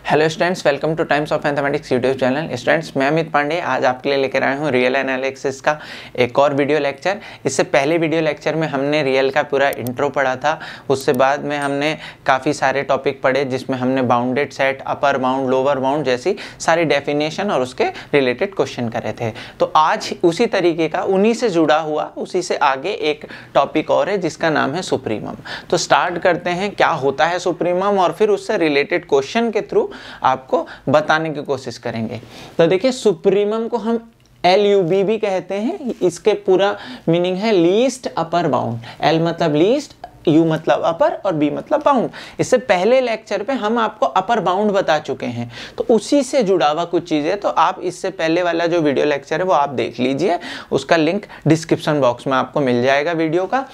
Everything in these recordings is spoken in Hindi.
Hello students, welcome two times of mathematics YouTube channel. Students, मैं अमित पांडे आज आपके लिए लेकर आया हूँ रियल एनालिसिस का एक और वीडियो लेक्चर। इससे पहले वीडियो लेक्चर में हमने रियल का पूरा इंट्रो पढ़ा था। उससे बाद में हमने काफ़ी सारे टॉपिक पढ़े जिसमें हमने bounded set, upper bound, lower bound जैसी सारी डेफिनेशन और उसके रिलेटेड क्वेश्चन करे थे। तो आज उसी तरीके का, उन्हीं से जुड़ा हुआ, उसी से आगे एक टॉपिक और है जिसका नाम है सुप्रीमम। तो स्टार्ट करते हैं क्या होता है सुप्रीमम और फिर उससे रिलेटेड क्वेश्चन के थ्रू आपको बताने की कोशिश करेंगे। तो देखिए, सुप्रीमम को हम LUB भी कहते हैं। इसके पूरा मीनिंग है लीस्ट अपर बाउंड। L मतलब लीस्ट, U मतलब अपर और B मतलब बाउंड। इससे पहले लेक्चर पे हम आपको अपर बाउंड बता चुके हैं, तो उसी से जुड़ा हुआ कुछ चीज़ें। तो आप इससे पहले वाला जो वीडियो लेक्चर है वो आप देख लीजिए, उसका लिंक डिस्क्रिप्शन बॉक्स में आपको मिल जाएगा वीडियो का।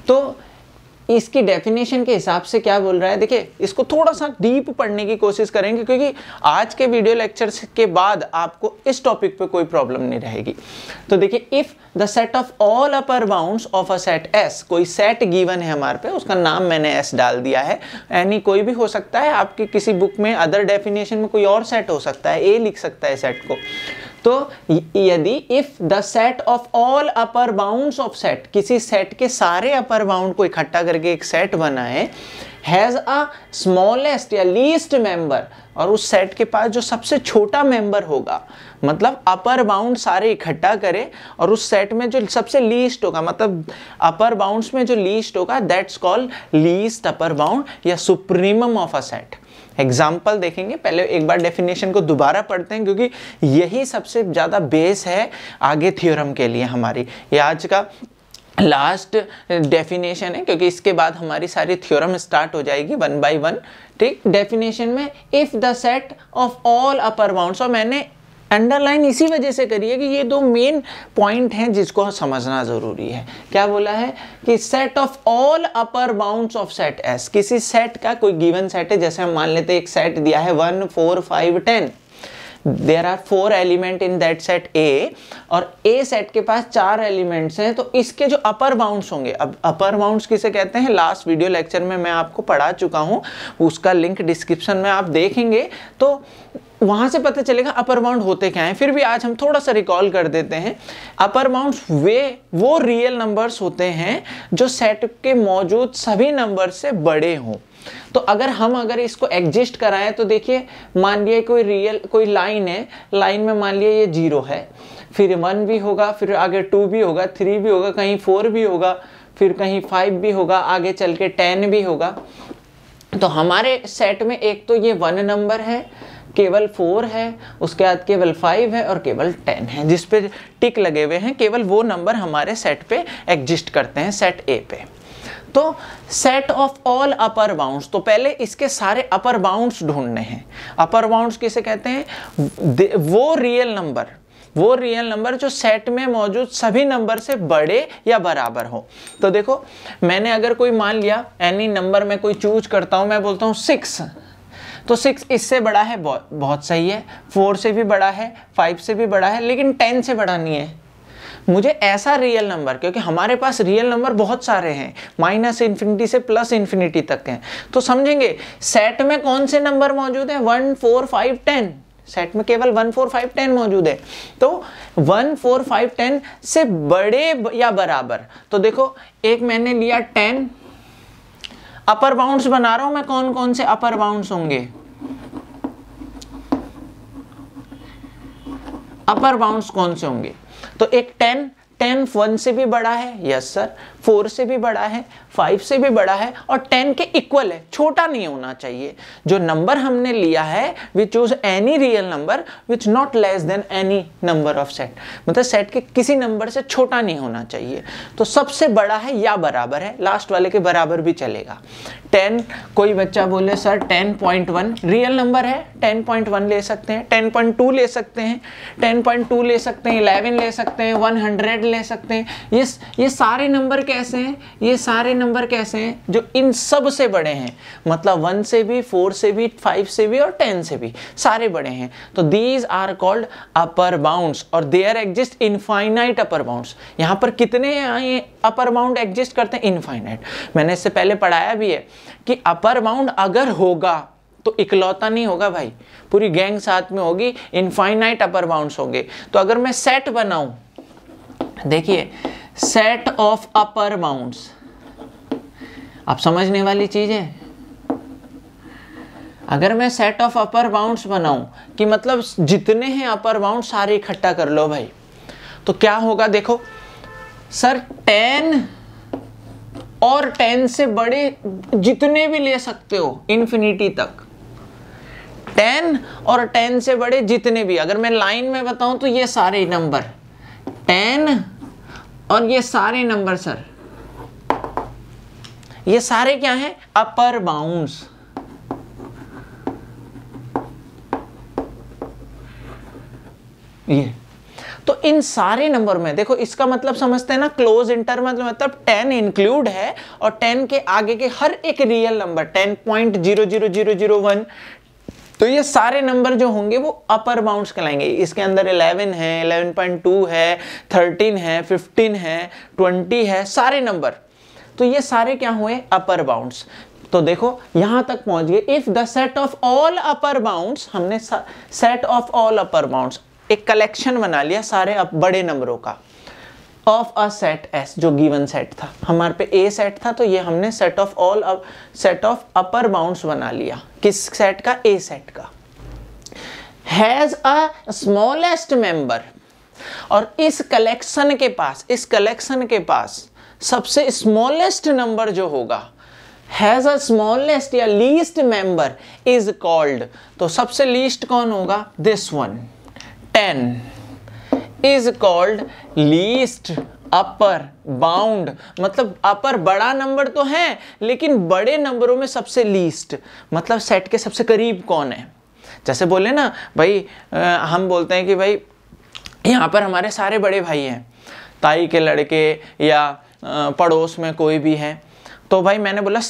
तो इसकी डेफिनेशन के हिसाब से क्या बोल रहा है, देखिए इसको थोड़ा सा डीप पढ़ने की कोशिश करेंगे क्योंकि आज के वीडियो लेक्चर्स के बाद आपको इस टॉपिक पे कोई प्रॉब्लम नहीं रहेगी। तो देखिए, if the set of all upper bounds of a set S, कोई सेट गिवन है हमारे पे, उसका नाम मैंने S डाल दिया है। एनी कोई भी हो सकता है, आपकी किसी बुक में अदर डेफिनेशन में कोई और सेट हो सकता है, A लिख सकता है सेट को। तो यदि if the set of all upper bounds of set, किसी सेट के सारे अपर बाउंड को इकट्ठा करके एक सेट बनाए, हैज अ स्मॉलेस्ट या लीस्ट मेंबर, और उस सेट के पास जो सबसे छोटा मेंबर होगा, मतलब अपर बाउंड सारे इकट्ठा करे और उस सेट में जो सबसे लीस्ट होगा, मतलब अपर बाउंड्स में जो लीस्ट होगा, that's called least upper bound या supremum of a set. Example देखेंगे, पहले एक बार डेफिनेशन को दोबारा पढ़ते हैं क्योंकि यही सबसे ज़्यादा बेस है आगे थ्योरम के लिए हमारी। ये आज का लास्ट डेफिनेशन है क्योंकि इसके बाद हमारी सारी थ्योरम स्टार्ट हो जाएगी वन बाय वन। ठीक, डेफिनेशन में if the set of all upper bounds, और मैंने अंडरलाइन इसी वजह से करी है कि ये दो मेन पॉइंट हैं जिसको समझना जरूरी है। क्या बोला है कि set of all upper bounds of set S, किसी सेट का कोई गिवन सेट है, जैसे हम मान लेते हैं एक सेट दिया है 1 4 5 10, there are 4 element in that set A, और A सेट के पास 4 एलिमेंट्स हैं। तो इसके जो अपर बाउंड्स होंगे, अब अपर बाउंड्स किसे कहते हैं, लास्ट वीडियो लेक्चर में मैं आपको पढ़ा चुका हूं, उसका लिंक डिस्क्रिप्शन में आप देखेंगे तो वहां से पता चलेगा अपर बाउंड होते क्या हैं। फिर भी आज हम थोड़ा सा रिकॉल कर देते हैं। अपर बाउंड्स वो रियल नंबर्स होते हैं जो सेट के मौजूद सभी नंबर से बड़े हों। तो अगर इसको एग्जिस्ट कराएं तो देखिए, मान लिया कोई लाइन है, लाइन में मान लिया ये 0 है, फिर 1 भी होगा, फिर आगे 2 भी होगा, 3 भी होगा, कहीं 4 भी होगा, फिर कहीं 5 भी होगा, आगे चल के 10 भी होगा। तो हमारे सेट में एक तो ये 1 नंबर है, केवल 4 है, उसके बाद केवल 5 है और केवल 10 है, जिस पे टिक लगे हुए हैं। केवल वो नंबर हमारे सेट पे एग्जिस्ट करते हैं, सेट A पे। तो set of all upper bounds, तो पहले इसके सारे अपर बाउंड्स ढूंढने हैं। अपर बाउंड्स किसे कहते हैं, वो रियल नंबर जो सेट में मौजूद सभी नंबर से बड़े या बराबर हो। तो देखो, मैंने अगर कोई मान लिया एनी नंबर में कोई चूज करता हूं, मैं बोलता हूं 6, तो 6 इससे बड़ा है, बहुत सही है, 4 से भी बड़ा है, 5 से भी बड़ा है, लेकिन 10 से बड़ा नहीं है। मुझे ऐसा रियल नंबर, क्योंकि हमारे पास रियल नंबर बहुत सारे हैं, -∞ से +∞ तक हैं। तो समझेंगे सेट में कौन से नंबर मौजूद है, 1 4 5 10, सेट में केवल 1 4 5 10 मौजूद है। तो 1 4 5 10 से बड़े या बराबर। तो देखो, एक मैंने लिया 10, अपर बाउंड्स बना रहा हूं मैं, कौन कौन से अपर बाउंड्स होंगे, अपर बाउंड्स कौन से होंगे। तो एक 10 1 से भी बड़ा है, यस सर, 4 से भी बड़ा है, 5 से भी बड़ा है, और 10 के इक्वल है, छोटा नहीं होना चाहिए। जो नंबर हमने लिया है, we choose any real number which not less than any number of set, मतलब सेट के किसी नंबर से छोटा नहीं होना चाहिए। तो सबसे बड़ा है या बराबर है, लास्ट वाले के बराबर भी चलेगा। 10, कोई बच्चा बोले सर 10.1 रियल नंबर है, 10.1 ले सकते हैं, 10.2 ले सकते हैं, 10.2 ले सकते हैं, 11 ले सकते हैं, 100 ले सकते हैं। ये सारे नंबर कैसे हैं, ये सारे नंबर कैसे हैं जो इन सब से बड़े हैं, मतलब 1 से भी, 4 से भी, 5 से भी और 10 से भी, सारे बड़े हैं। तो these are called upper bounds, और there exist infinite upper bounds. यहाँ पर कितने अपर बाउंड एग्जिस्ट करते हैं, इनफाइनाइट। मैंने इससे पहले पढ़ाया भी है कि अपर बाउंड अगर होगा तो इकलौता नहीं होगा भाई, पूरी गैंग साथ में होगी, इनफाइनाइट अपर बाउंड्स होंगे। तो अगर मैं सेट बनाऊं, देखिए सेट ऑफ अपर बाउंड्स, आप समझने वाली चीज है। अगर मैं सेट ऑफ अपर बाउंड्स बनाऊं कि मतलब जितने हैं अपर बाउंड सारे इकट्ठा कर लो भाई, तो क्या होगा देखो सर, 10 और 10 से बड़े जितने भी ले सकते हो इन्फिनिटी तक, 10 और 10 से बड़े जितने भी, अगर मैं लाइन में बताऊं तो ये सारे नंबर 10 और ये सारे नंबर सर, ये सारे क्या हैं, अपर बाउंड्स। ये तो इन सारे नंबर में देखो, इसका मतलब समझते हैं ना, क्लोज इंटरवल मतलब 10 इंक्लूड है और 10 के आगे के हर एक रियल नंबर 10.00001, तो ये सारे नंबर जो होंगे वो अपर बाउंड्स कहलाएंगे। इसके अंदर 11 है, 11.2 है, 13 है, 15 है, 20 है, सारे नंबर, तो ये सारे क्या हुए, अपर बाउंड्स। तो देखो यहां तक पहुंच गए। If the set of all upper bounds, हमने set of all upper bounds एक कलेक्शन बना लिया सारे बड़े नंबरों का, ऑफ अ सेट एस, जो गिवन सेट था हमारे पे, ए सेट था, तो ये हमने set of all set of upper bounds बना लिया। किस सेट का, ए सेट का। हैज अ स्मॉलेस्ट मेंबर, और इस कलेक्शन के पास सबसे स्मॉलेस्ट नंबर जो होगा, हैज अ स्मॉलेस्ट या लीस्ट मेंबर इज कॉल्ड, तो सबसे लीस्ट कौन होगा, this one 10 is called least upper bound. मतलब अपर बड़ा नंबर तो है, लेकिन बड़े नंबरों में सबसे लीस्ट, मतलब सेट के सबसे करीब कौन है। जैसे बोले ना भाई, हम बोलते हैं कि भाई यहाँ पर हमारे सारे बड़े भाई हैं, ताई के लड़के या पड़ोस में कोई भी है, तो भाई मैंने बोला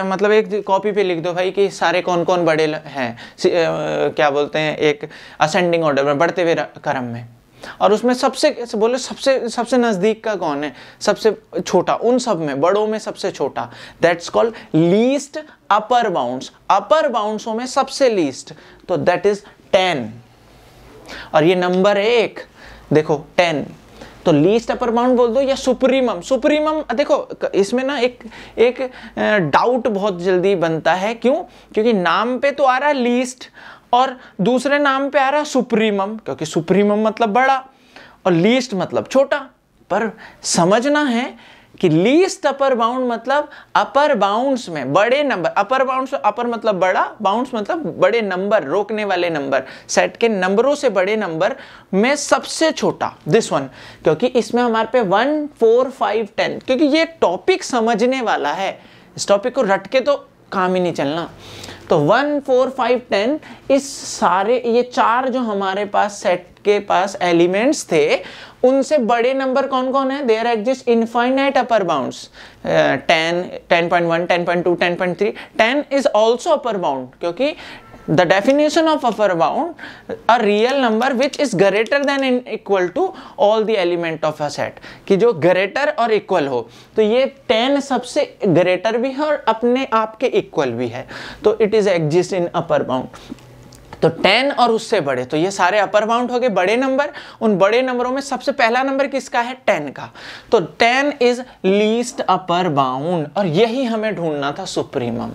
मतलब एक कॉपी पे लिख दो भाई कि सारे कौन कौन बड़े हैं, क्या बोलते हैं, एक असेंडिंग ऑर्डर में, बढ़ते हुए क्रम में, और उसमें सबसे नजदीक का कौन है, सबसे छोटा, उन सब में बड़ों में सबसे छोटा, that's called least upper bounds. Upper बाउंड्सों में सबसे लीस्ट, तो दैट इज 10, और ये नंबर है एक, देखो 10, तो लीस्ट अपर बाउंड बोल दो या सुप्रीमम। देखो इसमें ना एक डाउट बहुत जल्दी बनता है, क्यों, क्योंकि नाम पे तो आ रहा है लीस्ट और दूसरे नाम पे आ रहा है सुप्रीमम, क्योंकि सुप्रीमम मतलब बड़ा और लीस्ट मतलब छोटा। पर समझना है कि लीस्ट अपर बाउंड मतलब अपर बाउंड्स में बड़े नंबर, अपर बाउंड्स, अपर मतलब बड़ा, बाउंड्स मतलब बड़े नंबर, रोकने वाले नंबर, सेट के नंबरों से बड़े नंबर में सबसे छोटा, दिस वन, क्योंकि इसमें हमारे पे 1, 4, 5, 10, क्योंकि ये टॉपिक समझने वाला है, इस टॉपिक को रट के तो काम ही नहीं चलना। तो 1, 4, 5, 10 इस सारे, ये चार जो हमारे पास सेट के पास एलिमेंट्स थे, उनसे बड़े नंबर कौन कौन है, there exist infinite upper bounds, 10, 10.1, 10.2, 10.3, 10 is also upper bound, क्योंकि the definition of upper bound, a real number which is greater than and equal to all the element of a set, कि जो greater और equal हो, तो ये 10 सबसे greater भी है और अपने आप के equal भी है, तो it is exist in upper bound। तो 10 और उससे बड़े, तो ये सारे अपर बाउंड हो गए, बड़े नंबर। उन बड़े नंबरों में सबसे पहला नंबर किसका है, 10 का, तो 10 इज लीस्ट अपर बाउंड, और यही हमें ढूंढना था सुप्रीमम।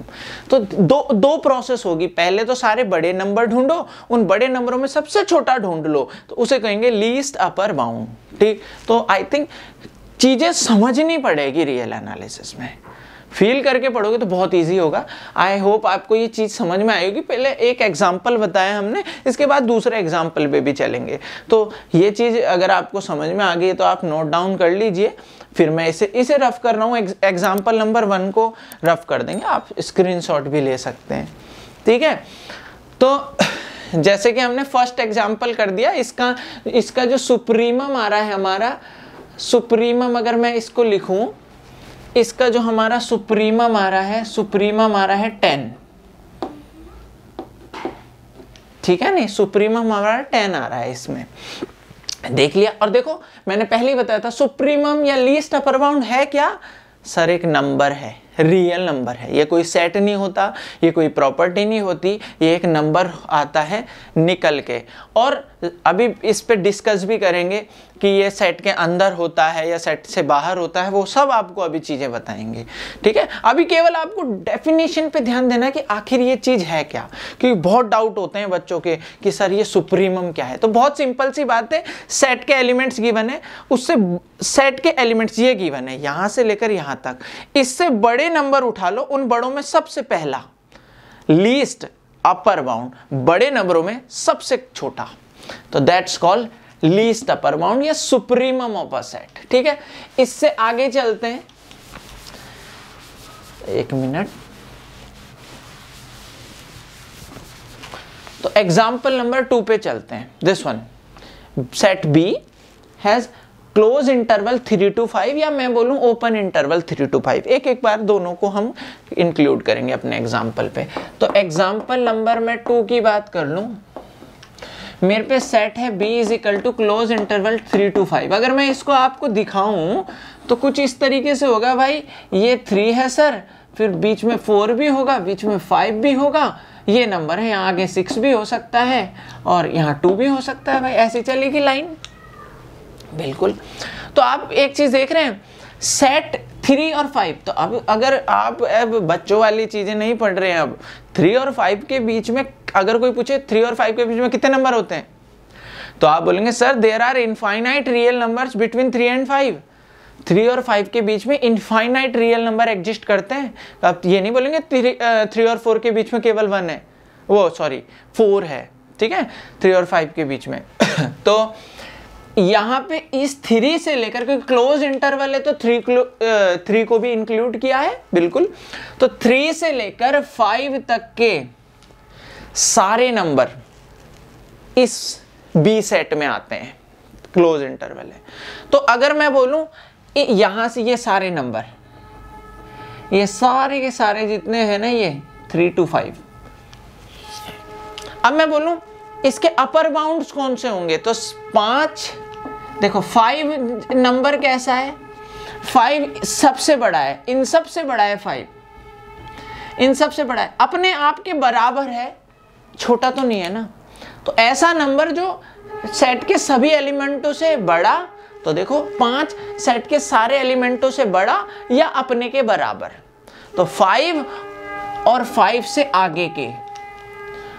तो दो प्रोसेस होगी, पहले तो सारे बड़े नंबर ढूंढो, उन बड़े नंबरों में सबसे छोटा ढूंढ लो, तो उसे कहेंगे लीस्ट अपर बाउंड। ठीक, तो आई थिंक चीजें समझनी पड़ेगी रियल एनालिसिस में, फील करके पढ़ोगे तो बहुत इजी होगा। आई होप आपको ये चीज़ समझ में आएगी। पहले एक एग्जाम्पल बताया हमने, इसके बाद दूसरे एग्जाम्पल पे भी चलेंगे। तो ये चीज़ अगर आपको समझ में आ गई तो आप नोट डाउन कर लीजिए, फिर मैं इसे रफ कर रहा हूँ। एग्जाम्पल नंबर 1 को रफ कर देंगे, आप स्क्रीनशॉट भी ले सकते हैं। ठीक है, तो जैसे कि हमने फर्स्ट एग्जाम्पल कर दिया, इसका जो सुप्रीमम आ रहा है हमारा, सुप्रीमम अगर मैं इसको लिखूं, इसका जो हमारा सुप्रीमम आ रहा है, सुप्रीमम आ रहा है 10, ठीक है नहीं, सुप्रीमम हमारा 10 आ रहा है, इसमें देख लिया। और देखो मैंने पहले ही बताया था, सुप्रीमम या लीस्ट अपर बाउंड है क्या सर, एक नंबर है, रियल नंबर है, ये कोई सेट नहीं होता, ये कोई प्रॉपर्टी नहीं होती, ये एक नंबर आता है निकल के। और अभी इस पे डिस्कस भी करेंगे कि ये सेट के अंदर होता है या सेट से बाहर होता है, वो सब आपको अभी चीज़ें बताएंगे, ठीक है। अभी केवल आपको डेफिनेशन पे ध्यान देना कि आखिर ये चीज़ है क्या, क्योंकि बहुत डाउट होते हैं बच्चों के कि सर ये सुप्रीमम क्या है। तो बहुत सिंपल सी बात है, सेट के एलिमेंट्स गिवन है, उससे सेट के एलिमेंट्स ये गिवन है यहाँ से लेकर यहाँ तक, इससे बड़े नंबर उठा लो, उन बड़ों में सबसे पहला लीस्ट अपर बाउंड, बड़े नंबरों में सबसे छोटा, तो that's called least upper bound या सुप्रीमम ऑफ अ सेट, ठीक है। इससे आगे चलते हैं, एक मिनट। तो एग्जाम्पल नंबर 2 पे चलते हैं। This one, set B has close interval 3 to 5 या मैं बोलूं ओपन इंटरवल 3 to 5, एक बार दोनों को हम इंक्लूड करेंगे अपने एग्जाम्पल पे। तो एग्जाम्पल नंबर मैं 2 की बात कर लूं, मेरे पे सेट है b is equal to close interval 3 to 5। अगर मैं इसको आपको दिखाऊं तो कुछ इस तरीके से होगा, भाई ये 3 है सर, फिर बीच में 4 भी होगा, बीच में 5 भी होगा, ये नंबर है, यहाँ आगे 6 भी हो सकता है और यहाँ 2 भी हो सकता है, भाई ऐसी चलेगी लाइन, बिल्कुल। तो आप एक चीज देख रहे हैं, सेट 3 और 5, तो अब अगर आप अब बच्चों वाली चीजें नहीं पढ़ रहे हैं, अब 3 और 5 के बीच में अगर कोई पूछे 3 और 5 के बीच में कितने नंबर होते हैं, तो आप बोलेंगे sir there are infinite real numbers between 3 and 5। 3 और 5 के बीच में इनफाइनाइट रियल नंबर एग्जिस्ट करते हैं। आप ये नहीं बोलेंगे 3 और 4 के बीच में केवल 1 है, वो सॉरी 4 है, ठीक है, 3 और 5 के बीच में। तो यहाँ पे इस 3 से लेकर, क्योंकि क्लोज इंटरवल है तो 3 को भी इंक्लूड किया है, बिल्कुल। तो 3 से लेकर 5 तक के सारे नंबर इस बी सेट में आते हैं, क्लोज इंटरवल है। तो अगर मैं बोलूं यहां से ये सारे नंबर, ये सारे के सारे जितने हैं ना, ये 3 to 5, अब मैं बोलूं इसके अपर बाउंड्स कौन से होंगे, तो 5, देखो 5 नंबर कैसा है, 5 सबसे बड़ा है, इन सबसे बड़ा है 5, इन सबसे बड़ा है, अपने आप के बराबर है, छोटा तो नहीं है ना। तो ऐसा नंबर जो सेट के सभी एलिमेंटों से बड़ा, तो देखो 5 सेट के सारे एलिमेंटों से बड़ा या अपने के बराबर, तो 5 और 5 से आगे के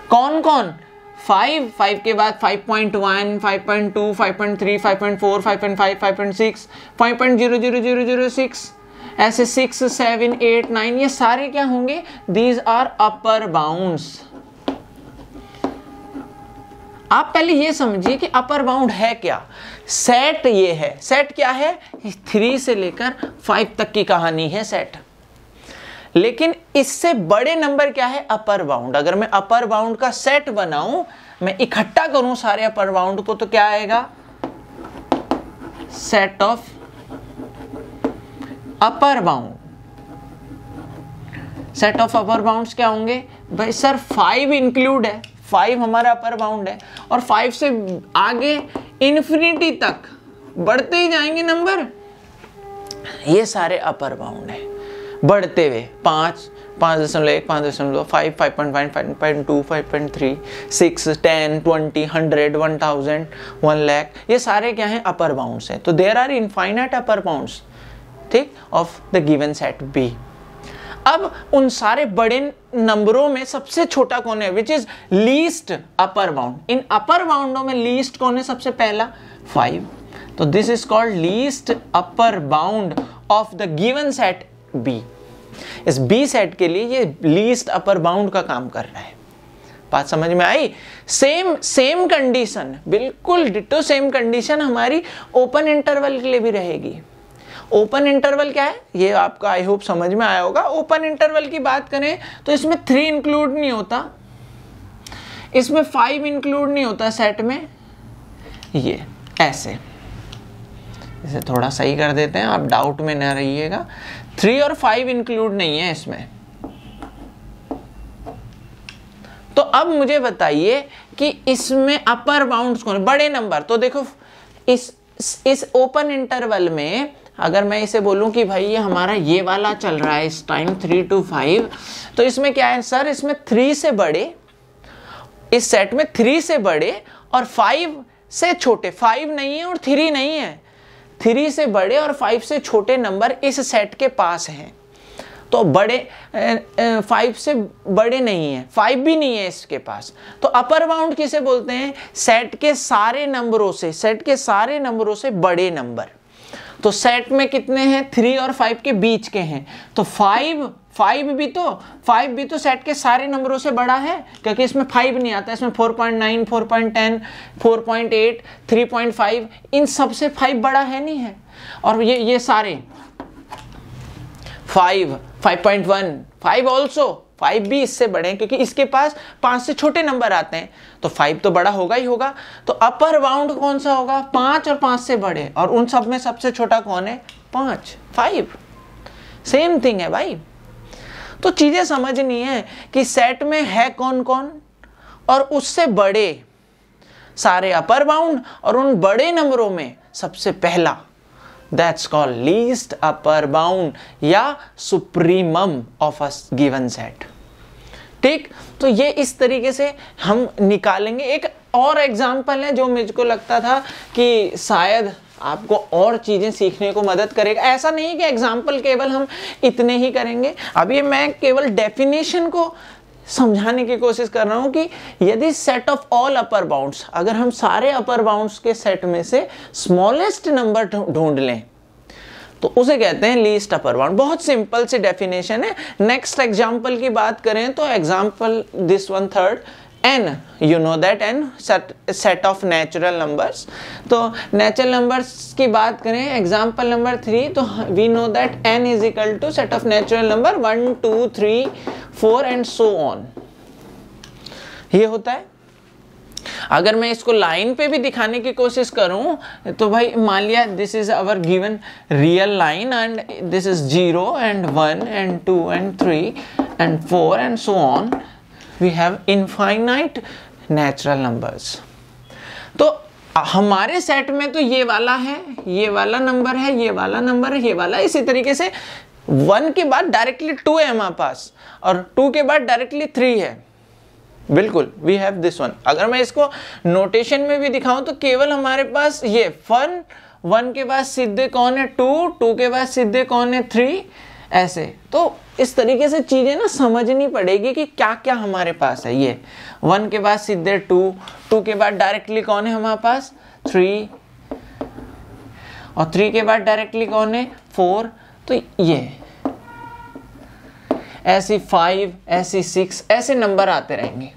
कौन कौन, 5 के बाद 5.1, 5.2, 5.3, 5.4, 5.5, 5.6, 5.00006, ऐसे 6, 7, 8, 9, ये सारे क्या होंगे, दीज आर अपर बाउंड्स। आप पहले ये समझिए कि अपर बाउंड है क्या। सेट ये है, सेट क्या है, 3 से लेकर 5 तक की कहानी है सेट, लेकिन इससे बड़े नंबर क्या है, अपर बाउंड। अगर मैं अपर बाउंड का सेट बनाऊं, मैं इकट्ठा करूं सारे अपर बाउंड को, तो क्या आएगा, set of upper bound. Set of upper bounds क्या होंगे, भाई सर 5 इंक्लूड है, 5 हमारा अपर बाउंड है, और 5 से आगे इन्फिनिटी तक बढ़ते ही जाएंगे नंबर, ये सारे अपर बाउंड है बढ़ते हुए, 5, 5.1, 5.2, 5, 5.1, 5.2, 5.3, 6, 10, 20, 100, 1000, 1 लाख, ये सारे क्या हैं, अपर बाउंड्स हैं। तो there are infinite upper bounds, ठीक, of the given set B. अब उन सारे बड़े नंबरों में सबसे छोटा कौन है, which is least upper bound. इन अपर बाउंडों में लीस्ट कौन है, सबसे पहला 5, तो this is called least upper bound of the given set B. इस बी सेट के लिए ये लीस्ट अपर बाउंड का काम कर रहा है। बात समझ में आई। सेम कंडीशन, बिल्कुल डिटो सेम कंडीशन हमारी ओपन इंटरवल के लिए भी रहेगी। ओपन इंटरवल क्या है, ये आपका आई होप समझ में आया होगा। ओपन इंटरवल की बात करें तो इसमें 3 इंक्लूड नहीं होता, इसमें 5 इंक्लूड नहीं होता सेट में, ये ऐसे, इसे थोड़ा सही कर देते हैं, आप डाउट में ना रहिएगा। 3 और 5 इंक्लूड नहीं है इसमें। तो अब मुझे बताइए कि इसमें अपर बाउंड्स कौन है, बड़े नंबर। तो देखो इस ओपन इंटरवल में अगर मैं इसे बोलूं कि भाई ये हमारा ये वाला चल रहा है इस टाइम 3 to 5, तो इसमें क्या है सर, इसमें 3 से बड़े, इस सेट में 3 से बड़े और 5 से छोटे, 5 नहीं है और 3 नहीं है, 3 से बड़े और 5 से छोटे नंबर इस सेट के पास हैं। तो बड़े 5 से बड़े नहीं है, 5 भी नहीं है इसके पास। तो अपर बाउंड किसे बोलते हैं, सेट के सारे नंबरों से, सेट के सारे नंबरों से बड़े नंबर। तो सेट में कितने हैं, 3 और 5 के बीच के हैं। तो 5 भी तो सेट के सारे नंबरों से बड़ा है, क्योंकि इसमें 5 नहीं आता, इसमें 4.9, 4.10, 4.8, 3.5, इन सब से 5 बड़ा है नहीं है। और ये सारे 5, 5.1, 5 ऑल्सो, 5 भी इससे बड़े हैं, क्योंकि इसके पास 5 से छोटे नंबर आते हैं, तो 5 तो बड़ा होगा ही होगा। तो अपर बाउंड कौन सा होगा, 5 और 5 से बड़े, और उन सब में सबसे छोटा कौन है, 5 सेम थिंग है भाई। तो चीजें समझनी है कि सेट में है कौन कौन, और उससे बड़े सारे अपर बाउंड, और उन बड़े नंबरों में सबसे पहला, that's called least upper bound या supremum of a given set. ठीक, तो ये इस तरीके से हम निकालेंगे। एक और एग्जांपल है जो मुझको लगता था कि शायद आपको और चीजें सीखने को मदद करेगा। ऐसा नहीं है कि एग्जाम्पल केवल हम इतने ही करेंगे, अभी मैं केवल डेफिनेशन को समझाने की कोशिश कर रहा हूं कि यदि set of all upper bounds, अगर हम सारे अपर बाउंड्स के सेट में से स्मॉलेस्ट नंबर ढूंढ लें तो उसे कहते हैं लीस्ट अपर बाउंड। बहुत सिंपल सी डेफिनेशन है। नेक्स्ट एग्जाम्पल की बात करें तो example this one third, n, you know that n set of natural numbers। तो नेचुरल नंबर्स की बात करें एग्जाम्पल नंबर 3, तो we know that n is equal to set of natural number 1, 2, 3, 4 and so on। ये होता है। अगर मैं इसको लाइन पे भी दिखाने की कोशिश करूं तो भाई मान लिया this is our given real line and this is 0 and 1 and 2 and 3 and 4 and so on। We have infinite natural numbers। तो हमारे सेट में तो ये वाला है, ये वाला नंबर है, ये वाला नंबर है, ये वाला। इसी तरीके से 1 के बाद डायरेक्टली 2 है हमारे पास, और 2 के बाद डायरेक्टली 3 है। बिल्कुल, वी हैव दिस वन। अगर मैं इसको नोटेशन में भी दिखाऊं तो केवल हमारे पास ये 1 के बाद सीधे कौन है 2 के बाद सीधे कौन है 3, ऐसे। तो इस तरीके से चीजें ना समझनी पड़ेगी कि क्या क्या हमारे पास है। ये 1 के बाद सीधे 2 के बाद डायरेक्टली कौन है हमारे पास 3, और 3 के बाद डायरेक्टली कौन है 4। तो ये ऐसी 5, ऐसी 6, ऐसे नंबर आते रहेंगे।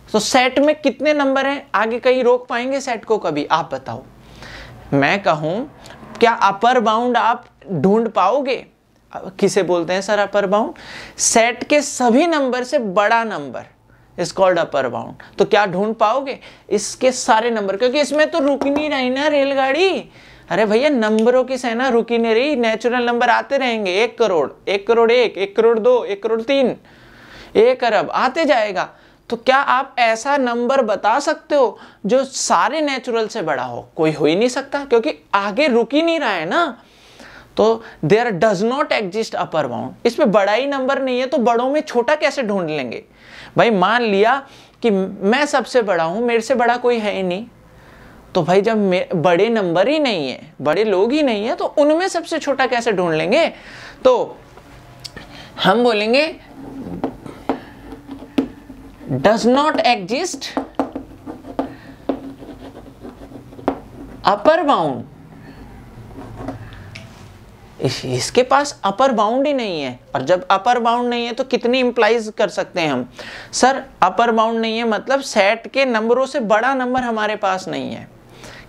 तो सेट में कितने नंबर हैं, आगे कहीं रोक पाएंगे सेट को कभी, आप बताओ। मैं कहूं क्या अपर बाउंड आप ढूंढ पाओगे? किसे बोलते हैं सर अपर बाउंड? सेट के सभी नंबर से बड़ा number is called upper bound. तो क्या ढूंढ पाओगे इसके सारे नंबर? क्योंकि इसमें तो रुक नहीं रही ना रेलगाड़ी। अरे भैया नंबरों की सेना रुकी नहीं रही, नेचुरल नंबर आते रहेंगे। 1 करोड़, 1 करोड़ 1, 1 करोड़ 2, 1 करोड़ 3, 1 अरब आते जाएगा। तो क्या आप ऐसा नंबर बता सकते हो जो सारे नेचुरल से बड़ा हो? कोई हो ही नहीं सकता, क्योंकि आगे रुक ही नहीं रहा है ना। तो there does not exist upper bound. इसमें बड़ा ही नंबर नहीं है तो बड़ों में छोटा कैसे ढूंढ लेंगे? भाई मान लिया कि मैं सबसे बड़ा हूं, मेरे से बड़ा कोई है ही नहीं, तो भाई जब बड़े नंबर ही नहीं है, बड़े लोग ही नहीं है, तो उनमें सबसे छोटा कैसे ढूंढ लेंगे? तो हम बोलेंगे does not exist upper bound. इसके पास अपर बाउंड ही नहीं है। और जब अपर बाउंड नहीं है तो कितनी इंप्लाइज कर सकते हैं हम? सर अपर बाउंड नहीं है मतलब सेट के नंबरों से बड़ा नंबर हमारे पास नहीं है,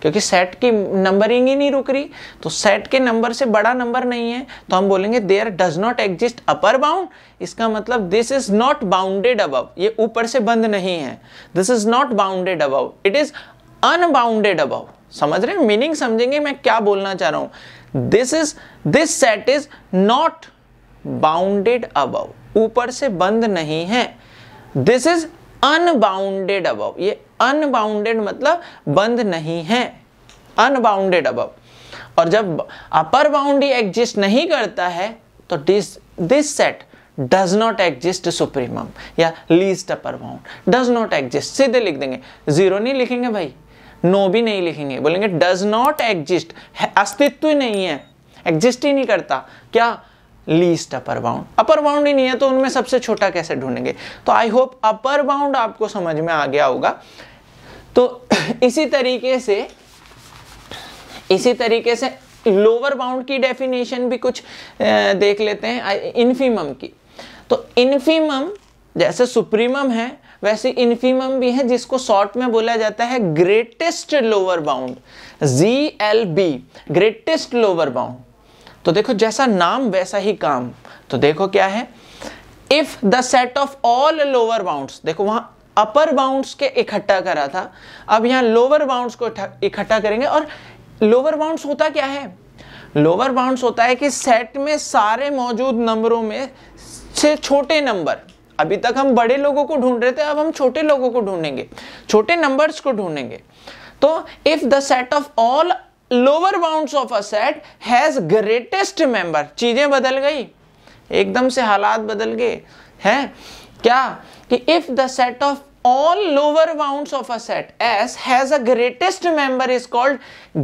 क्योंकि सेट की नंबरिंग ही नहीं रुक रही। तो सेट के नंबर से बड़ा नंबर नहीं है तो हम बोलेंगे there does not exist upper bound. इसका मतलब this is not bounded above, ये ऊपर से बंद नहीं है। This is not bounded above, it is unbounded above. समझ रहे हैं? मीनिंग समझेंगे मैं क्या बोलना चाह रहा हूं। This set is not bounded above, ऊपर से बंद नहीं है। दिस इज अनबाउंडेड अबव, ये अनबाउंडेड मतलब बंद नहीं है, अनबाउंडेड अबव। और जब अपर बाउंड ही एग्जिस्ट नहीं करता है तो this set does not exist supremum या least upper bound does not exist. सीधे लिख देंगे, जीरो नहीं लिखेंगे भाई, नो भी नहीं लिखेंगे, बोलेंगे डज नॉट एग्जिस्ट, अस्तित्व ही नहीं है, एग्जिस्ट ही नहीं करता। क्या? Least upper bound. Upper bound ही नहीं है तो उनमें सबसे छोटा कैसे ढूंढेंगे? तो आई होप अपर बाउंड आपको समझ में आ गया होगा। तो इसी तरीके से लोअर बाउंड की डेफिनेशन भी कुछ देख लेते हैं इन्फीमम की। तो इन्फीमम जैसे सुप्रीमम है वैसे इन्फीमम भी है, जिसको शॉर्ट में बोला जाता है greatest lower bound, GLB, greatest lower bound. तो देखो जैसा नाम वैसा ही काम। तो देखो क्या है, if the set of all lower bounds, देखो वहां अपर बाउंड्स के इकट्ठा करा था, अब यहाँ लोअर बाउंड्स को इकट्ठा करेंगे। और लोअर बाउंड्स होता क्या है? लोअर बाउंड्स होता है कि सेट में सारे मौजूद नंबरों में से छोटे नंबर, अभी तक हम बड़े लोगों को ढूंढ रहे थे, अब हम छोटे लोगों को ढूंढेंगे, छोटे नंबर्स को ढूंढेंगे। तो if the set of all lower bounds of a set has greatest member, चीजें बदल गई, एकदम से हालात बदल गए हैं। क्या? कि if the set of all lower bounds of a set S has a greatest member is called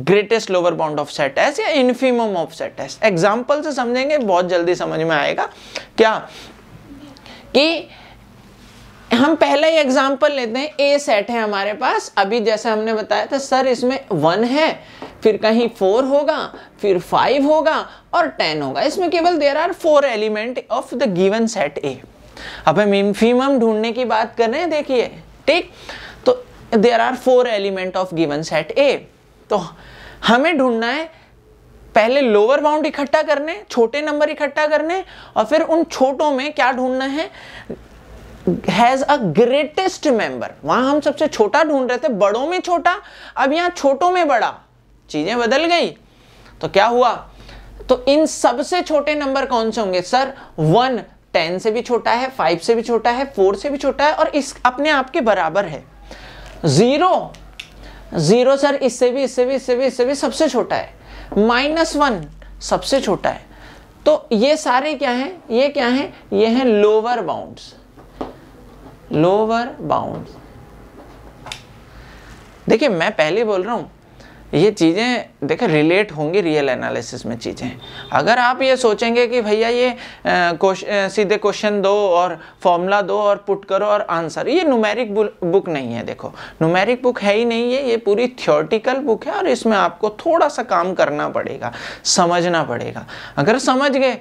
greatest lower bound of set S या infimum of set S। Example से समझेंगे, बहुत जल्दी समझ में आएगा। क्या? कि हम पहला ही एग्जाम्पल लेते हैं, ए सेट है हमारे पास, अभी जैसे हमने बताया था सर इसमें 1 है, फिर कहीं 4 होगा, फिर 5 होगा और 10 होगा। इसमें केवल there are 4 element of the given set A. अब हम इन्फीमम ढूंढने की बात कर रहे हैं, देखिए, ठीक। तो there are 4 element of given set A. तो हमें ढूंढना है, पहले लोअर बाउंड इकट्ठा करने, छोटे नंबर इकट्ठा करने, और फिर उन छोटों में क्या ढूंढना है, हैज अ ग्रेटेस्ट मेंबर। वहां हम सबसे छोटा ढूंढ रहे थे, बड़ों में छोटा, अब यहां छोटों में बड़ा, चीजें बदल गई। तो क्या हुआ? तो इन सबसे छोटे नंबर कौन से होंगे सर? 1 10 से भी छोटा है, 5 से भी छोटा है, 4 से भी छोटा है, और इस अपने आप के बराबर है। 0 सर इससे भी सबसे छोटा है। -1 सबसे छोटा है। तो ये सारे क्या हैं? ये क्या हैं? ये हैं लोअर बाउंड्स। लोअर बाउंड्स, देखिए मैं पहले बोल रहा हूं, ये चीज़ें देखो रिलेट होंगी रियल एनालिसिस में चीज़ें। अगर आप ये सोचेंगे कि भैया ये सीधे क्वेश्चन दो और फॉर्मूला दो और पुट करो और आंसर, ये न्यूमेरिक बुक नहीं है। देखो न्यूमेरिक बुक है ही नहीं है, ये पूरी थ्योरेटिकल बुक है और इसमें आपको थोड़ा सा काम करना पड़ेगा, समझना पड़ेगा। अगर समझ गए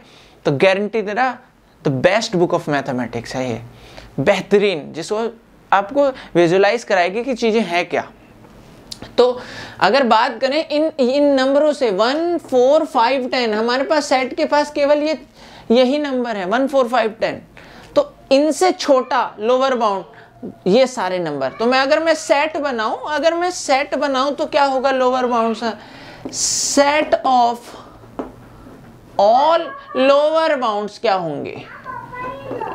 तो गारंटी दे रहा the best book of mathematics है ये, बेहतरीन, जिसको आपको विजुलाइज कराएगी कि चीज़ें हैं क्या। तो अगर बात करें इन नंबरों से 1 4 5 10, हमारे पास सेट के पास केवल यही नंबर है 1 4 5 10। तो इनसे छोटा लोअर बाउंड ये सारे नंबर। तो अगर मैं सेट बनाऊं तो क्या होगा लोअर बाउंड से? Set of all lower bounds क्या होंगे?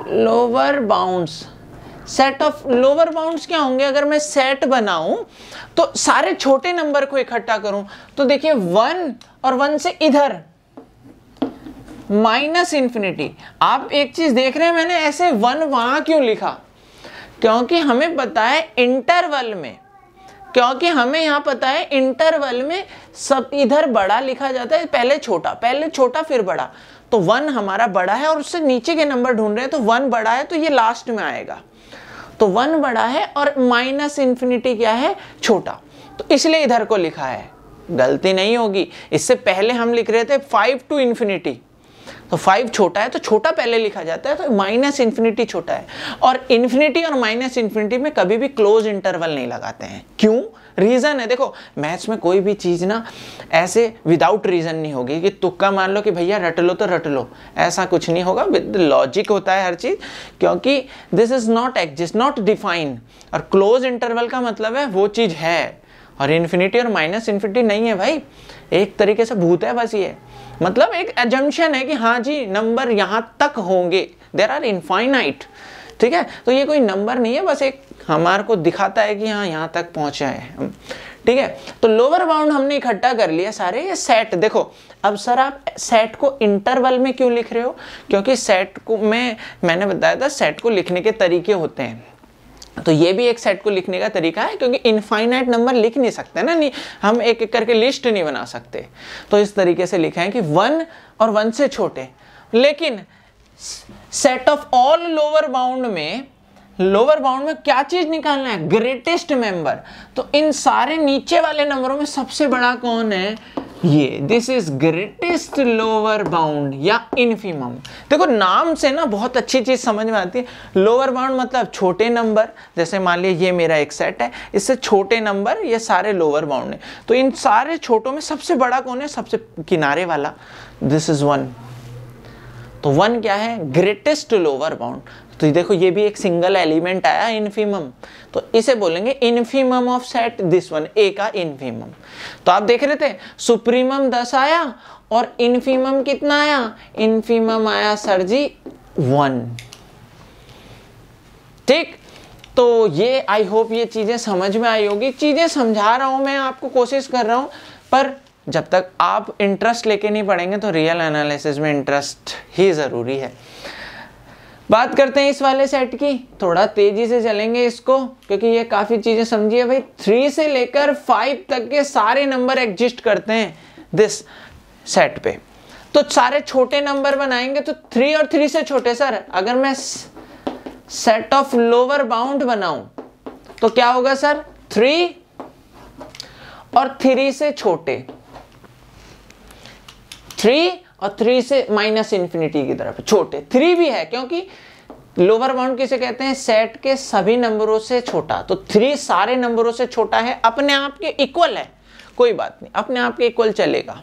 Lower bounds, set of lower bounds क्या होंगे? अगर मैं सेट बनाऊं तो सारे छोटे नंबर को इकट्ठा करूं तो देखिए 1 और 1 से इधर -∞। आप एक चीज देख रहे हैं, मैंने ऐसे 1 वहां क्यों लिखा? क्योंकि हमें पता है इंटरवल में, सब इधर बड़ा लिखा जाता है, पहले छोटा फिर बड़ा। तो 1 हमारा बड़ा है और उससे नीचे के नंबर ढूंढ रहे हैं, तो 1 बड़ा है तो ये लास्ट में आएगा। तो 1 बड़ा है और -∞ क्या है? छोटा। तो इसलिए इधर को लिखा है, गलती नहीं होगी। इससे पहले हम लिख रहे थे 5 to ∞, तो 5 छोटा है तो छोटा पहले लिखा जाता है, तो -∞ छोटा है। और इन्फिनिटी और -∞ में कभी भी क्लोज इंटरवल नहीं लगाते हैं। क्यों? रीजन है, देखो मैथ्स में कोई भी चीज ना ऐसे विदाउट रीजन नहीं होगी कि तुक्का मान लो कि भैया रट लो तो रट लो, ऐसा कुछ नहीं होगा। विद लॉजिक होता है हर चीज, क्योंकि दिस इज नॉट डिफाइन। और क्लोज इंटरवल का मतलब है वो चीज है, और इन्फिनिटी और -∞ नहीं है भाई, एक तरीके से भूत है बस। ये मतलब एक एजम्पशन है कि हाँ जी नंबर यहाँ तक होंगे, देयर आर इनफाइनाइट, ठीक है। तो ये कोई नंबर नहीं है, बस एक हमारे को दिखाता है कि हाँ यहाँ तक पहुँचा है, ठीक है, तो लोअर बाउंड हमने इकट्ठा कर लिया सारे, ये सेट। देखो अब सर आप सेट को इंटरवल में क्यों लिख रहे हो, क्योंकि सेट को मैंने बताया था सेट को लिखने के तरीके होते हैं, तो ये भी एक सेट को लिखने का तरीका है, क्योंकि इनफाइनाइट नंबर लिख नहीं सकते ना, नहीं हम एक एक करके लिस्ट नहीं बना सकते, तो इस तरीके से लिखा है कि 1 और 1 से छोटे। लेकिन set of all lower bound में क्या चीज निकालना है, ग्रेटेस्ट मेंबर। तो इन सारे नीचे वाले नंबरों में सबसे बड़ा कौन है, ये, this is greatest lower bound या इनफीमम। देखो नाम से ना बहुत अच्छी चीज समझ में आती है। लोअर बाउंड मतलब छोटे नंबर, जैसे मान लिया ये मेरा एक सेट है, इससे छोटे नंबर ये सारे लोअर बाउंड है। तो इन सारे छोटों में सबसे बड़ा कौन है, सबसे किनारे वाला, दिस इज 1। तो 1 क्या है, ग्रेटेस्ट लोअर बाउंड। तो देखो ये भी एक सिंगल एलिमेंट आया इनफीमम, तो इसे बोलेंगे infimum of set this one, A का इनफीमम। तो आप देख रहे थे सुप्रीमम 10 आया और इनफीमम कितना आया, इनफीमम आया सर जी 1। ठीक, तो ये आई होप ये चीजें समझ में आई होगी। चीजें समझा रहा हूं मैं आपको, कोशिश कर रहा हूं, पर जब तक आप इंटरेस्ट लेके नहीं पढ़ेंगे तो रियल एनालिसिस में इंटरेस्ट ही जरूरी है। बात करते हैं इस वाले सेट की, थोड़ा तेजी से चलेंगे इसको, क्योंकि ये काफी चीजें समझिए भाई। 3 से लेकर 5 तक के सारे नंबर एग्जिस्ट करते हैं दिस सेट पे। तो सारे छोटे नंबर बनाएंगे, तो 3 और 3 से छोटे। सर अगर मैं सेट ऑफ लोअर बाउंड बनाऊं तो क्या होगा सर, 3 और 3 से छोटे, 3 और 3 से माइनस इंफिनिटी की तरफ छोटे। 3 भी है, क्योंकि लोअर बाउंड किसे कहते हैं, सेट के सभी नंबरों से छोटा। तो 3 सारे नंबरों से छोटा है, अपने आप के इक्वल है, कोई बात नहीं, अपने आप के इक्वल चलेगा,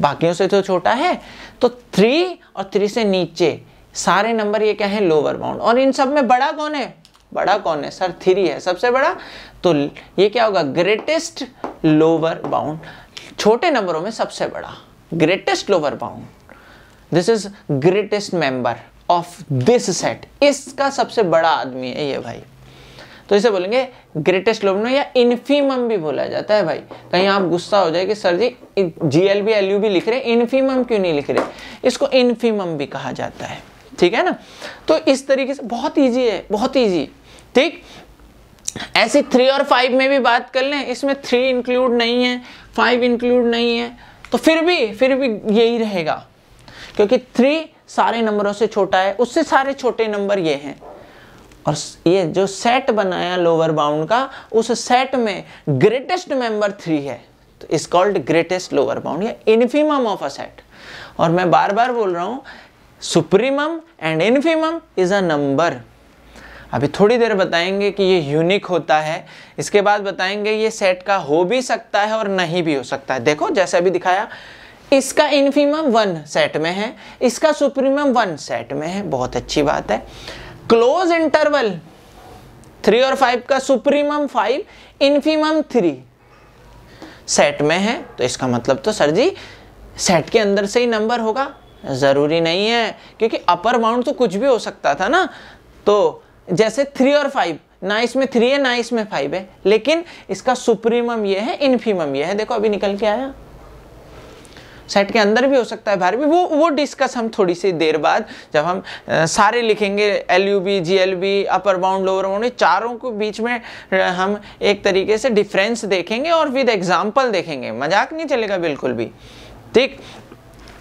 बाकियों से तो छोटा है। तो 3 और 3 से नीचे सारे नंबर ये क्या है, लोअर बाउंड। और इन सब में बड़ा कौन है, बड़ा कौन है सर, 3 है सबसे बड़ा। तो ये क्या होगा, ग्रेटेस्ट लोअर बाउंड, छोटे नंबरों में सबसे बड़ा, greatest lower bound, this is greatest member of this set, इसका सबसे बड़ा आदमी है ये भाई। तो इसे बोलेंगे ग्रेटेस्ट लोअर बाउंड, या इनफीमम भी बोला जाता है भाई। कहीं आप गुस्सा हो जाए कि सर जी GLB LUB लिख रहे, इनफीमम क्यों नहीं लिख रहे, इसको इनफीमम भी कहा जाता है, ठीक है ना। तो इस तरीके से बहुत ईजी है, बहुत ईजी। ठीक, ऐसे 3 और 5 में भी बात कर लें, इसमें 3 इंक्लूड नहीं है, 5 इंक्लूड नहीं है, तो फिर भी यही रहेगा, क्योंकि 3 सारे नंबरों से छोटा है, उससे सारे छोटे नंबर ये हैं। और ये जो सेट बनाया लोअर बाउंड का, उस सेट में ग्रेटेस्ट मेंबर 3 है, तो is called greatest lower bound या इनफीमम ऑफ अ सेट। और मैं बार बार बोल रहा हूं, supremum and infimum is a number. अभी थोड़ी देर बताएंगे कि ये यूनिक होता है, इसके बाद बताएंगे ये सेट का हो भी सकता है और नहीं भी हो सकता है। देखो जैसे अभी दिखाया, इसका इनफीमम 1 सेट में है, इसका सुप्रीमम 1 सेट में है, बहुत अच्छी बात है। क्लोज इंटरवल 3 और 5 का सुप्रीमम 5, इनफीमम 3 सेट में है, तो इसका मतलब तो सर जी सेट के अंदर से ही नंबर होगा, जरूरी नहीं है, क्योंकि अपर बाउंड तो कुछ भी हो सकता था ना। तो जैसे 3 और 5, ना इसमें 3 है ना इसमें 5 है, लेकिन इसका सुप्रीमम ये है, इनफीमम ये है। देखो अभी निकल के आया, सेट के अंदर भी हो सकता है, बाहर भी, वो डिस्कस हम थोड़ी सी देर बाद, जब हम सारे लिखेंगे LUB GLB, upper bound lower bound, चारों के बीच में हम एक तरीके से डिफरेंस देखेंगे और विद एग्जाम्पल देखेंगे, मजाक नहीं चलेगा बिल्कुल भी। ठीक,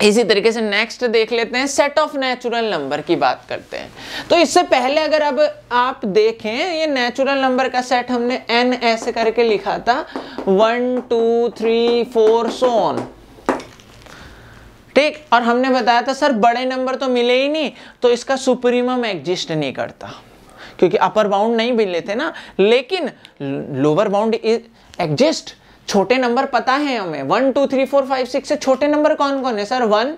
इसी तरीके से नेक्स्ट देख लेते हैं, सेट ऑफ नेचुरल नंबर की बात करते हैं। तो इससे पहले अगर अब आप देखें, ये नेचुरल नंबर का सेट हमने n ऐसे करके लिखा था, 1 2 3 4 सो ऑन। ठीक, और हमने बताया था सर बड़े नंबर तो मिले ही नहीं, तो इसका सुप्रीमम एग्जिस्ट नहीं करता, क्योंकि अपर बाउंड नहीं मिले थे ना। लेकिन लोअर बाउंड एग्जिस्ट, छोटे नंबर पता है हमें, 1 2 3 4 5 6 से छोटे नंबर कौन कौन है सर, 1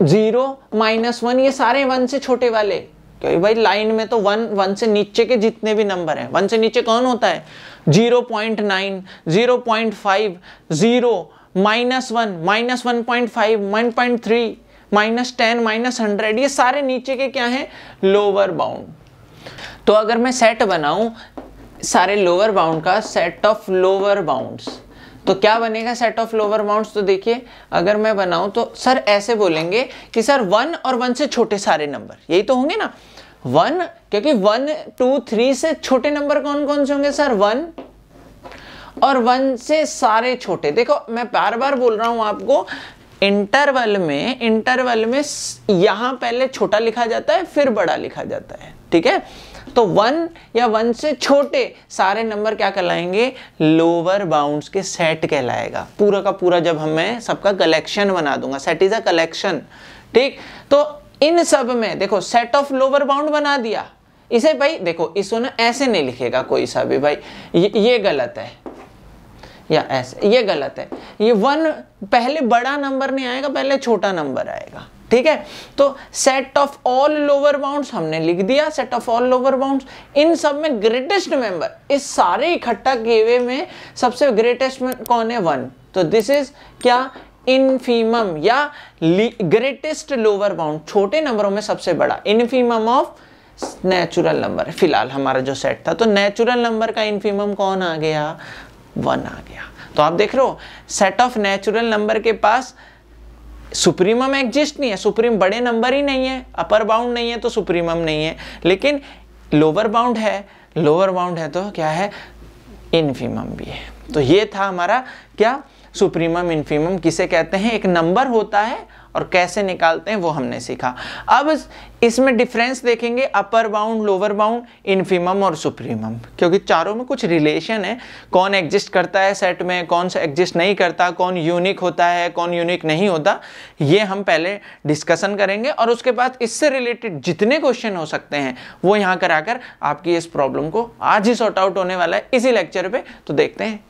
0 -1, ये सारे 1 से छोटे वाले, क्योंकि भाई लाइन में तो 1 से नीचे के जितने भी नंबर हैं, 1 से नीचे कौन होता है, 0.9 0.5 0 -1 -1.5 1.3 -10 -100, ये सारे नीचे के क्या हैं, लोअर बाउंड। तो अगर मैं सेट बनाऊं सारे लोअर बाउंड का सेट ऑफ लोअर बाउंड्स। तो क्या बनेगा सेट ऑफ लोअर बाउंड्स? तो देखिए अगर मैं बनाऊं तो सर ऐसे बोलेंगे कि सर 1 और 1 से छोटे सारे नंबर, यही तो होंगे ना 1, क्योंकि 1 2 3 से छोटे नंबर कौन कौन से होंगे सर? 1 और 1 से सारे छोटे। देखो मैं बार बार बोल रहा हूं आपको, इंटरवल में यहां पहले छोटा लिखा जाता है फिर बड़ा लिखा जाता है, ठीक है। तो 1 या 1 से छोटे सारे नंबर क्या कहलाएंगे? लोअर बाउंड्स के सेट कहलाएगा। पूरा का पूरा जब मैं सबका कलेक्शन बना दूंगा, सेट इज अ कलेक्शन, ठीक। तो इन सब में देखो सेट ऑफ लोअर बाउंड बना दिया। इसे भाई देखो इसको ना ऐसे नहीं लिखेगा कोई सा भी भाई, ये गलत है, या ऐसे ये गलत है। ये 1 पहले बड़ा नंबर नहीं आएगा, पहले छोटा नंबर आएगा, ठीक है। तो set of all lower bounds हमने लिख दिया, set of all lower bounds. इन सब में ग्रेटेस्ट मेंबर, इस सारे इकट्ठा किए हुए में सबसे ग्रेटेस्ट में कौन है? 1। तो दिस इज क्या? इनफीमम या ग्रेटेस्ट लोअर बाउंड, छोटे नंबरों में सबसे बड़ा, इनफीमम ऑफ नेचुरल नंबर। फिलहाल हमारा जो सेट था, तो नेचुरल नंबर का इनफीमम कौन आ गया? 1 आ गया। तो आप देख रहे हो सेट ऑफ नेचुरल नंबर के पास सुप्रीमम एग्जिस्ट नहीं है, सुप्रीम बड़े नंबर ही नहीं है, अपर बाउंड नहीं है तो सुप्रीमम नहीं है, लेकिन लोअर बाउंड है, लोअर बाउंड है तो क्या है? इनफीमम भी है। तो ये था हमारा क्या? सुप्रीमम इनफीमम किसे कहते हैं, एक नंबर होता है और कैसे निकालते हैं वो हमने सीखा। अब इसमें डिफरेंस देखेंगे upper bound, lower bound, infimum और सुप्रीमम, क्योंकि चारों में कुछ रिलेशन है। कौन एग्जिस्ट करता है सेट में, कौन सा एग्जिस्ट नहीं करता, कौन यूनिक होता है, कौन यूनिक नहीं होता, ये हम पहले डिस्कशन करेंगे। और उसके बाद इससे रिलेटेड जितने क्वेश्चन हो सकते हैं वो यहाँ कराकर आपकी इस प्रॉब्लम को आज ही सॉर्ट आउट होने वाला है इसी लेक्चर पे। तो देखते हैं